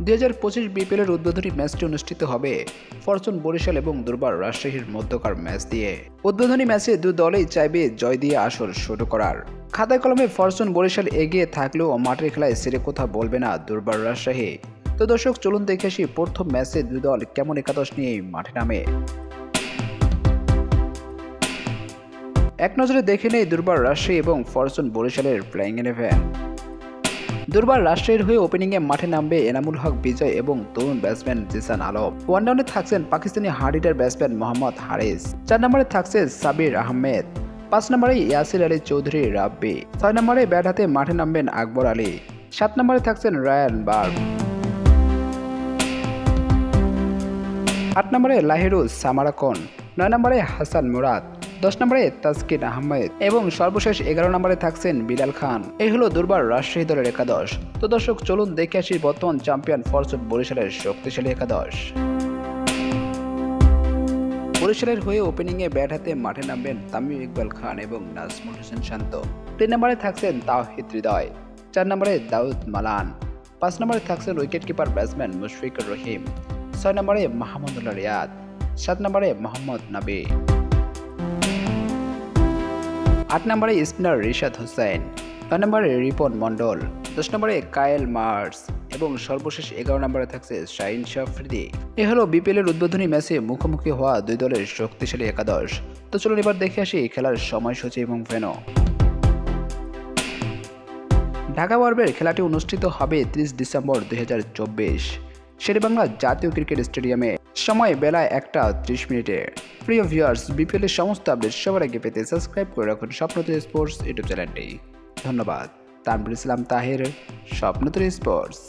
2025 বিপিএলের উদ্বোধনী ম্যাচটি অনুষ্ঠিত হবে ফরচুন বরিশাল এবং দুর্বার রাজশাহীর মধ্যকার ম্যাচ দিয়ে। উদ্বোধনী ম্যাচে দুই দলই চাইবে জয় দিয়ে আসর শুরু করার। খাতায় কলমে ফরচুন বরিশাল এগিয়ে থাকলেও মাঠের খেলায় সেরে কথা বলবে না দুর্বার রাজশাহী। তো দর্শক, চলুন দেখে আসি প্রথম ম্যাচে দুই দল কেমন একাদশ নিয়ে মাঠে নামে। এক নজরে দেখে নেই দুর্বার রাজশাহী এবং ফরচুন বরিশালের প্লেইং 11। দুর্বার রাজশাহীর হয়ে ওপেনিংয়ে মাঠে নামবে এনামুল হক বিজয় এবং তরুণ ব্যাটসম্যান জিসান আলম। ওয়ানডাউনে থাকছেন পাকিস্তানি হার্ড-হিটার ব্যাটসম্যান মোহাম্মদ হারিস। 4 নম্বরে থাকছে সাবির আহমেদ। 5 নম্বরে ইয়াসির আলী চৌধুরী রাব্বি। 6 নম্বরে ব্যাট হাতে মাঠে নামবেন আকবর আলী। 7 নম্বরে থাকছেন রায়ান বার্গ। 8 নম্বরে লাহিরুজ সামারাকন। 9 নম্বরে হাসান মুরাদ। 10 নম্বরে তাসকিন আহমেদ এবং সর্বশেষ 11 নম্বরে থাকছেন বিলাল খান। এই হলো দুর্বার রাজশাহী দলের একাদশ। তো দর্শক, চলুন দেখে আসি বর্তমান চ্যাম্পিয়ন ফরচুন বরিশালের শক্তিশালী একাদশ। বরিশালের হয়ে ওপেনিংয়ে ব্যাট হাতে মাঠে নামবেন তামিম ইকবাল খান এবং নাজমুল হোসেন শান্ত। 3 নম্বরে থাকছেন তাওহিদ হৃদয়। 4 নম্বরে দাউদ মালান। 5 নম্বরে থাকছেন wicket keeper batsman Mushfiqur Rahim. 6 নম্বরে মাহমুদুল্লাহ রিয়াদ। 7 নম্বরে মোহাম্মদ নাবি। 8 নম্বরে স্পিনার রিশাদ হোসেন। 9 নম্বরে রিপন মন্ডল। 10 নম্বরে কায়েল মার্স এবং সর্বশেষ 11 নম্বরে থাকছে শাহিন শাহ আফ্রিদি। এ হলো বিপিএলের উদ্বোধনী ম্যাচে মুখোমুখি হওয়া দুই দলের শক্তিশালী একাদশ। তো চলুন এবার দেখে আসি খেলার সময়সূচি এবং ভেন্যু। ঢাকা ওয়ার্বের খেলাটি অনুষ্ঠিত হবে 30 ডিসেম্বর 2024 শেরেবাংলা জাতীয় ক্রিকেট স্টেডিয়ামে। সময় বেলা 1:30। প্রিয় ভিউয়ার্স, বিপিএল এর সমস্ত আপডেট সবার আগে পেতে সাবস্ক্রাইব করে রাখুন স্বপ্নতরী স্পোর্টস ইউটিউব চ্যানেলটি। ধন্যবাদ। তানভীর ইসলাম তাহির, স্বপ্নতরী স্পোর্টস।